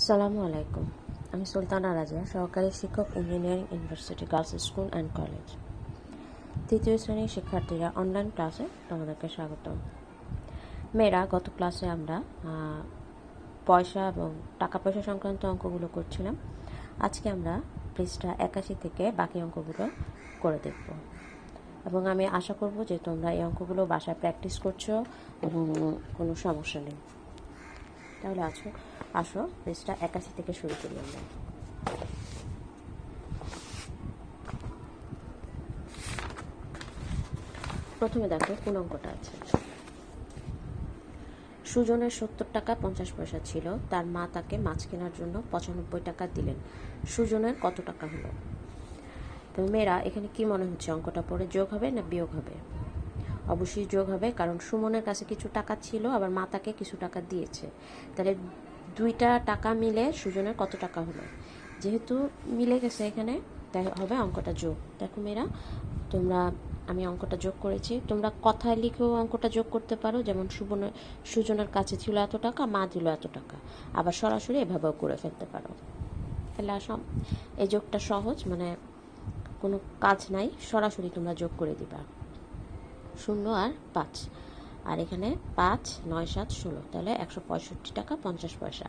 আসসালামু আলাইকুম। আমি সুলতানা রাজিয়া, সহকারী শিক্ষক, engineering university girls school and college. তৃতীয় শ্রেণীর শিক্ষার্থীরা অনলাইন ক্লাসে তোমাদেরকে স্বাগতম। মেয়েরা, গত ক্লাসে আমরা পয়সা এবং টাকা পয়সা সংক্রান্ত অঙ্কগুলো করছিলাম। আজকে আমরা পৃষ্ঠা 81 থেকে বাকি অঙ্কগুলো করে দেখব এবং আমি আশা করব যে তোমরা এই অঙ্কগুলো বাসায় প্র্যাকটিস করছো এবং কোনো সমস্যা নেই। তাহলে আসো পৃষ্ঠা 81 থেকে শুরু করি আমরা। প্রথমে দেখো কোন অঙ্কটা আছে। সুজনের 70 টাকা 50 পয়সা ছিল, তার মা তাকে মাছ কেনার জন্য 95 টাকা দিলেন। সুজনের কত টাকা হলো? তো মেয়েরা, এখানে কি মনে হচ্ছে, অঙ্কটা পড়ে যোগ হবে না বিয়োগ হবে? অবশ্যই যোগ হবে, কারণ সুমনের কাছে কিছু টাকা ছিল, আবার মা তাকে কিছু টাকা দিয়েছে। তাহলে দুইটা টাকা মিলে সুজনের কত টাকা হলো? যেহেতু মিলে গেছে এখানে, তাই হবে অঙ্কটা যোগ। দেখো মেয়েরা, আমি অঙ্কটা যোগ করেছি। তোমরা কথায় লিখেও অঙ্কটা যোগ করতে পারো, যেমন সুজনের কাছে ছিল এত টাকা, মা দিল এত টাকা। আবার সরাসরি এভাবেও করে ফেলতে পারো। তাহলে এই যোগটা সহজ, মানে কোনো কাজ নাই, সরাসরি তোমরা যোগ করে দিবা। 0 আর 5, আর এখানে 5 9 7 16, তাহলে 165 টাকা 50 পয়সা।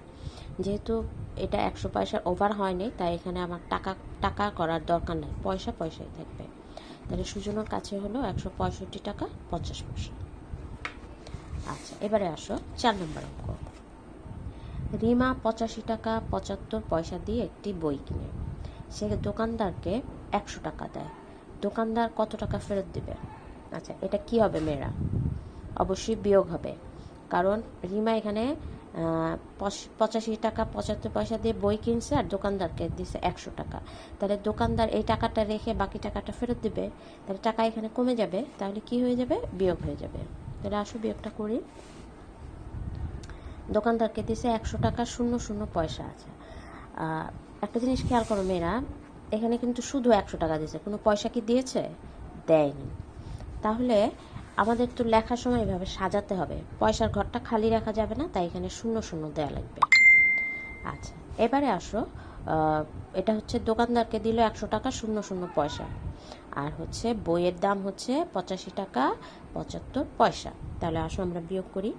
যেহেতু এটা 100 পয়সার ওভার হয়নি, তাই এখানে আমার টাকা করার দরকার নেই, পয়সাই থাকবে। তাহলে সুজনের কাছে হলো 165 টাকা 50 পয়সা। আচ্ছা, এবারে আসো 4 নম্বর অঙ্ক। রিমা 85 টাকা 75 পয়সা দিয়ে একটি বই কিনে সে দোকানদারকে 100 টাকা দেয়। দোকানদার কত টাকা ফেরত দিবে? আচ্ছা, এটা কি হবে মেয়েরা? অবশ্যই বিয়োগ হবে, কারণ রিমা এখানে 85 টাকা 75 পয়সা দিয়ে বই কিনছে আর দোকানদারকে দিছে 100 টাকা। তাহলে দোকানদার এই টাকাটা রেখে বাকি টাকাটা ফেরত দিবে, তাহলে টাকা এখানে কমে যাবে। তাহলে কি হয়ে যাবে? বিয়োগ হয়ে যাবে। তাহলে আসো বিয়োগটা করি। দোকানদারকে দিছে 100 টাকা 00 পয়সা। আছে একটা জিনিস খেয়াল করো মেয়েরা, এখানে কিন্তু শুধু 100 টাকা দিয়েছে, কোনো পয়সা কি দিয়েছে? দেয়নি। তাহলে আমাদের তো লেখার সময় এভাবে সাজাতে হবে, পয়সার ঘরটা খালি রাখা যাবে না, তাই এখানে 00 দেওয়া লাগবে। আচ্ছা, এবারে আসো, এটা হচ্ছে দোকানদারকে দিল 100 টাকা 00 পয়সা, আর হচ্ছে বইয়ের দাম হচ্ছে 85 টাকা 75 পয়সা। তাহলে আসো আমরা বিয়োগ করি।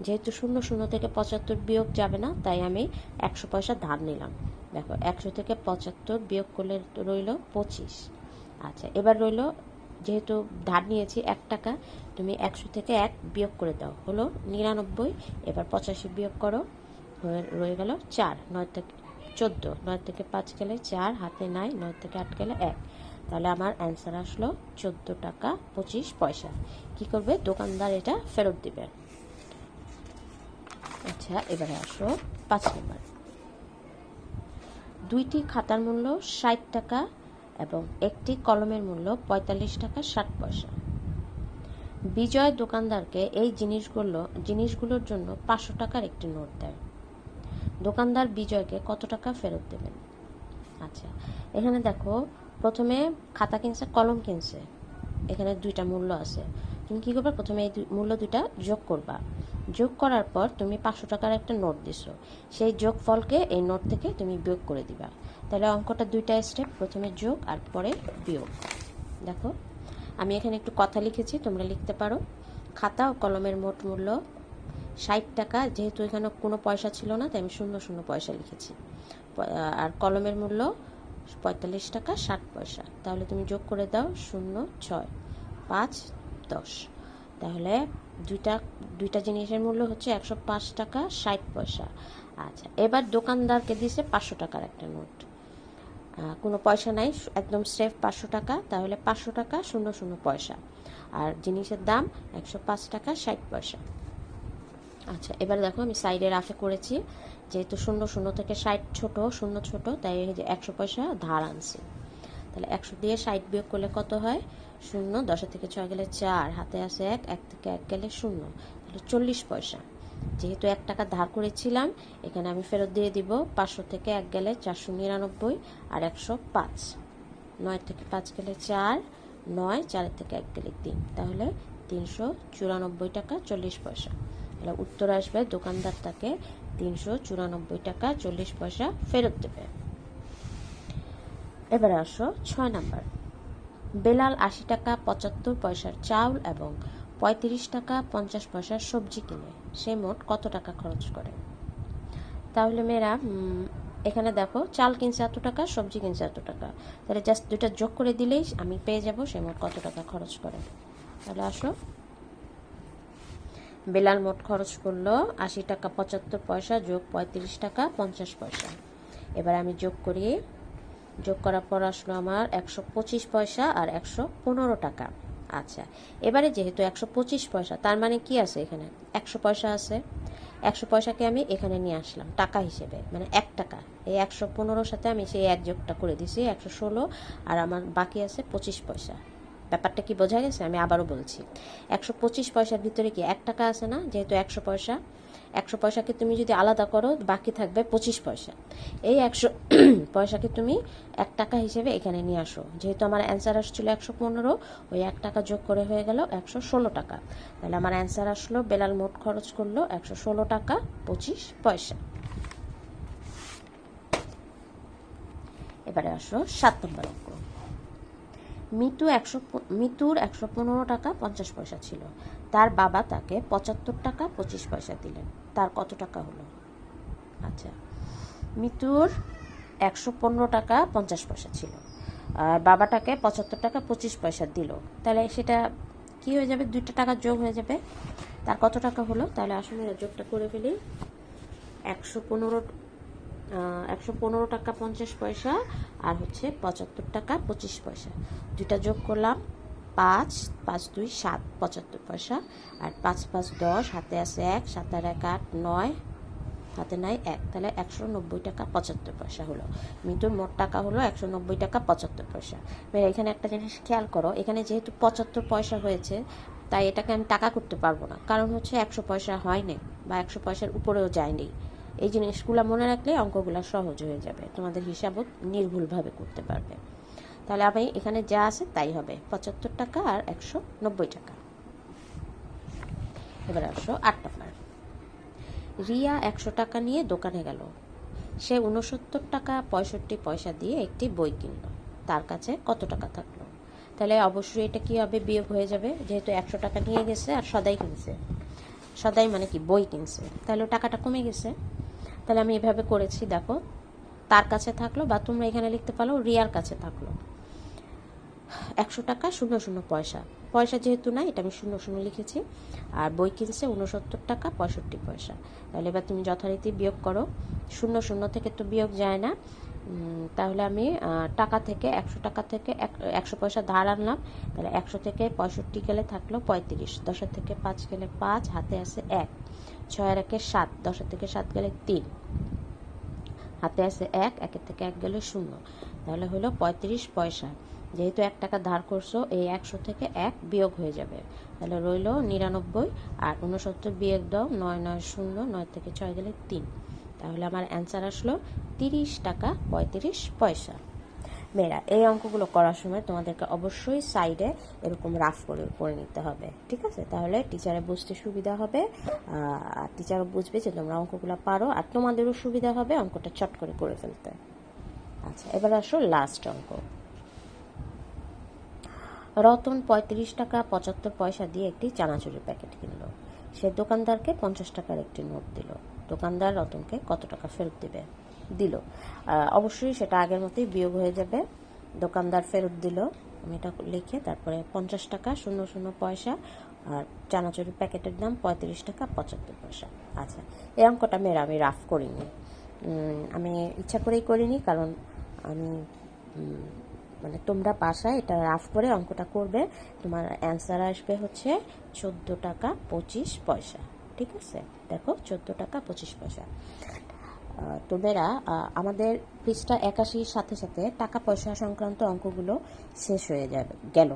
যেহেতু 00 থেকে 75 বিয়োগ যাবে না, তাই আমি 100 পয়সা ধার নিলাম। দেখো, 100 থেকে 75 বিয়োগ করলে রইল 25। আচ্ছা, এবার রইল, যেহেতু ধার নিয়েছি 1 টাকা, তুমি 100 থেকে 1 বিয়োগ করে দাও, হলো 99। এবার 85 বিয়োগ করো, রয়ে গেল 4। 9 থেকে 14, 9 থেকে 5 গেলে 4, হাতে নাই, 9 থেকে 8 গেলে 1। তাহলে আমার অ্যান্সার আসলো 14 টাকা 25 পয়সা। কি করবে? দোকানদার এটা ফেরত দিবে। আচ্ছা, এবারে আসো 5 নম্বর। দুইটি খাতার মূল্য 60 টাকা এবং একটি কলমের মূল্য 45 টাকা 60 পয়সা। বিজয় দোকানদারকে এই জিনিসগুলোর জন্য 500 টাকার একটি নোট দেয়। দোকানদার বিজয়কে কত টাকা ফেরত দেবেন? আচ্ছা, এখানে দেখো, প্রথমে খাতা কিনছে, কলম কিনছে, এখানে দুইটা মূল্য আছে। তুমি কী করবে? প্রথমে এই মূল্য দুইটা যোগ করবা। যোগ করার পর তুমি 500 টাকার একটা নোট দিছো, সেই যোগফলকে এই নোট থেকে তুমি বিয়োগ করে দিবা। তাহলে অঙ্কটা দুইটা স্টেপ, প্রথমে যোগ আর পরে বিয়োগ। দেখো, আমি এখানে একটু কথা লিখেছি, তোমরা লিখতে পারো। খাতা ও কলমের মোট মূল্য 60 টাকা, যেহেতু এখানে কোনো পয়সা ছিল না, তাই আমি 00 পয়সা লিখেছি। আর কলমের মূল্য 45 টাকা 60 পয়সা। তাহলে তুমি যোগ করে দাও, 0 6 5 10। তাহলে দুইটা জিনিসের মূল্য হচ্ছে 105 টাকা 60 পয়সা। আচ্ছা, এবার দোকানদারকে দিছে 500 টাকার একটা নোট, কোনো পয়সা নাই, একদম সেফ 500 টাকা। তাহলে 500 টাকা 00 পয়সা, আর জিনিসের দাম 105 টাকা 60 পয়সা। আচ্ছা, এবার দেখো, আমি সাইডে রাফে করেছি, যেহেতু 00 থেকে 60 ছোট, 0 ছোট, তাই এই যে 100 পয়সা ধার আনছি। তাহলে 100 দিয়ে 60 বিয়োগ করলে কত হয়? 0। 10 থেকে 6 গেলে 4, হাতে আছে 1, 1 থেকে 1 গেলে 0, তাহলে 40 পয়সা। যেহেতু 1 টাকা ধার করেছিলাম, এখানে আমি ফেরত দিয়ে দিব। 500 থেকে 1 গেলে 499 আর 105। 9 থেকে 5 গেলে 4, 9, 4 থেকে 1 গেলে 3, তাহলে 394 টাকা 40 পয়সা। তাহলে উত্তর আসবে, দোকানদার তাকে 394 টাকা 40 পয়সা ফেরত দেবে। এবারে আসো 6 নাম্বার। বেলাল 80 টাকা 75 পয়সার চাউল এবং 35 টাকা 50 পয়সার সবজি কিনে সে মোট কত টাকা খরচ করে? তাহলে মেয়েরা এখানে দেখো, চাল কিনছে এত টাকা, সবজি কিনছে এত টাকা, তাহলে জাস্ট দুইটা যোগ করে দিলেই আমি পেয়ে যাব সে মোট কত টাকা খরচ করে। তাহলে আসো, বেলাল মোট খরচ করলো 80 টাকা 75 পয়সা যোগ 35 টাকা 50 পয়সা। এবার আমি যোগ করি, যোগ করার পর আসলো আমার 125 পয়সা আর 115 টাকা। আচ্ছা, এবারে যেহেতু 125 পয়সা, তার মানে কি আছে এখানে 100 পয়সা আছে। 100 পয়সাকে আমি এখানে নিয়ে আসলাম টাকা হিসেবে, মানে 1 টাকা। এই 115 সাথে আমি সেই এক যোগটা করে দিছি 116, আর আমার বাকি আছে 25 পয়সা। ব্যাপারটা কি বোঝা গেছে? আমি আবারও বলছি, 125 পয়সার ভিতরে কি 1 টাকা আছে না? যেহেতু 100 পয়সা, 100 পয়সাকে তুমি যদি আলাদা করো বাকি থাকবে 25 পয়সা। এই 100 পয়সাকে তুমি 1 টাকা হিসেবে এখানে নিয়ে আসো। যেহেতু আমার অ্যান্সার আসছিল 115, ওই 1 টাকা যোগ করে হয়ে গেল 116 টাকা। তাহলে আমার অ্যান্সার আসলো বেলাল মোট খরচ করলো 116 টাকা 25 পয়সা। এবারে আসো 7 নম্বর অঙ্ক। মিতুর 115 টাকা 50 পয়সা ছিল, তার বাবা তাকে 75 টাকা 25 পয়সা দিলেন, তার কত টাকা হলো? আচ্ছা, মিতুর 115 টাকা 50 পয়সা ছিল, আর বাবাটাকে 75 টাকা 25 পয়সা দিল, তাহলে সেটা কি হয়ে যাবে? 2টা টাকা যোগ হয়ে যাবে, তার কত টাকা হলো? তাহলে আসলে যোগটা করে ফেলি। 115 টাকা 50 পয়সা আর হচ্ছে 75 টাকা 25 পয়সা, দুইটা যোগ করলাম 5, 5 2 7 75 পয়সা, আর 5 5 10, হাতে আছে 1, 7 আর 1 8, 9, হাতে নাই 1, তাহলে 190 টাকা 75 পয়সা হলো। মিতুর মোট টাকা হলো 190 টাকা 75 পয়সা। এখানে একটা জিনিস খেয়াল করো, এখানে যেহেতু 75 পয়সা হয়েছে, তাই এটাকে আমি টাকা করতে পারবো না, কারণ হচ্ছে 100 পয়সা হয়নি বা 100 পয়সার উপরেও যায়নি। এই জিনিসগুলো মনে রাখলে অঙ্কগুলো সহজ হয়ে যাবে, তোমাদের হিসাবও নির্ভুলভাবে করতে পারবে। তাহলে আমি এখানে যা আছে তাই হবে, 75 টাকা আর 190 টাকা। এবার আসো 8 নম্বর। রিয়া 100 টাকা নিয়ে দোকানে গেল, সে 69 টাকা 65 পয়সা দিয়ে একটি বই কিনল, তার কাছে কত টাকা থাকলো? তাহলে অবশ্যই এটা কি হবে? বিয়োগ হয়ে যাবে, যেহেতু 100 টাকা নিয়ে গেছে আর সদাই কিনছে, সদাই মানে কি বই কিনছে, তাহলে টাকাটা কমে গেছে। তাহলে আমি এভাবে করেছি, দেখো, তার কাছে থাকলো, বা তোমরা এখানে লিখতে পারো রিয়ার কাছে থাকলো 100 টাকা 00 পয়সা, পয়সা যেহেতু নাই এটা আমি 00 লিখেছি, আর বই কিনছে 69 টাকা 65 পয়সা। তাহলে এবার তুমি যথারীতি বিয়োগ করো, 00 থেকে তো বিয়োগ যায় না, তাহলে আমি টাকা থেকে 100 টাকা থেকে 100 পয়সা ধার আনলাম, তাহলে 100 থেকে 65 গেলে থাকলো 35, 10 থেকে 5 গেলে 5, হাতে আছে 1, 6 আর 1 7, 10 থেকে 7 গেলে 3, হাতে আছে 1, 1 থেকে 1 গেলে 0, তাহলে হলো 35 পয়সা। যেহেতু 1 টাকা ধার করছো, এই 100 থেকে 1 বিয়োগ হয়ে যাবে, তাহলে রইল 99, আর 69 বিয়োগ দাও, 9 9 0, 9 থেকে 6 গেলে 3, তাহলে আমার অ্যান্সার আসলো 30 টাকা 35 পয়সা। মেয়েরা, এই অঙ্কগুলো করার সময় তোমাদেরকে অবশ্যই সাইডে এরকম রাফ করে নিতে হবে, ঠিক আছে? তাহলে টিচারে বুঝতে সুবিধা হবে, আর টিচারও বুঝবে যে তোমরা অঙ্কগুলো পারো, আর তোমাদেরও সুবিধা হবে অঙ্কটা চট করে ফেলতে। আচ্ছা, এবার আসো লাস্ট অঙ্ক। রতন 35 টাকা 75 পয়সা দিয়ে একটি চানাচুরের প্যাকেট কিনলো, সে দোকানদারকে 50 টাকার একটি নোট দিল, দোকানদার রতনকে কত টাকা ফেরত দিল? অবশ্যই সেটা আগের মতোই বিয়োগ হয়ে যাবে, দোকানদার ফেরত দিল, আমি এটা লিখে তারপরে 50 টাকা 00 পয়সা, আর চানাচুরের প্যাকেটের দাম 35 টাকা 75 পয়সা। আচ্ছা, এই অঙ্কটা আমি রাফ করিনি, আমি ইচ্ছা করেই করিনি, কারণ আমি মানে তোমরা বাসায় এটা রাফ করে অঙ্কটা করবে, তোমার অ্যান্সার আসবে হচ্ছে 14 টাকা 25 পয়সা, ঠিক আছে? দেখো, 14 টাকা 25 পয়সা। তোমরা আমাদের পৃষ্ঠা 81 সাথে সাথে টাকা পয়সা সংক্রান্ত অঙ্কগুলো শেষ হয়ে গেল।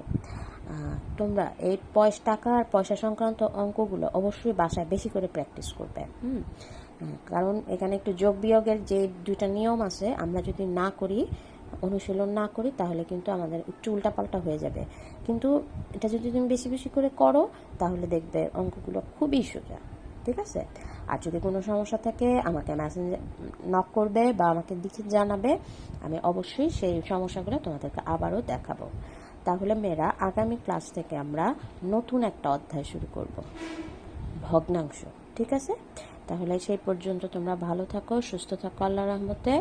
তোমরা এই টাকা আর পয়সা সংক্রান্ত অঙ্কগুলো অবশ্যই বাসায় বেশি করে প্র্যাকটিস করবে, কারণ এখানে একটু যোগ বিয়োগের যে 2টা নিয়ম আছে, আমরা যদি না করি, অনুশীলন না করি, তাহলে কিন্তু আমাদের একটু উল্টাপাল্টা হয়ে যাবে, কিন্তু এটা যদি তুমি বেশি বেশি করে করো তাহলে দেখবে অঙ্কগুলো খুবই সোজা। ঠিক আছে? আর যদি কোনো সমস্যা থাকে আমাকে মেসেঞ্জে নক করবে বা আমাকে লিখে জানাবে, আমি অবশ্যই সেই সমস্যাগুলো তোমাদেরকে আবারও দেখাবো। তাহলে মেয়েরা আগামী ক্লাস থেকে আমরা নতুন একটা অধ্যায় শুরু করব, ভগ্নাংশ। ঠিক আছে? তাহলে সেই পর্যন্ত তোমরা ভালো থাকো, সুস্থ থাকো আল্লাহর রহমতে,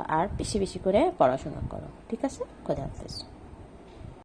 আর বেশি বেশি করে পড়াশোনা করো। ঠিক আছে? খোদা হাফেজ।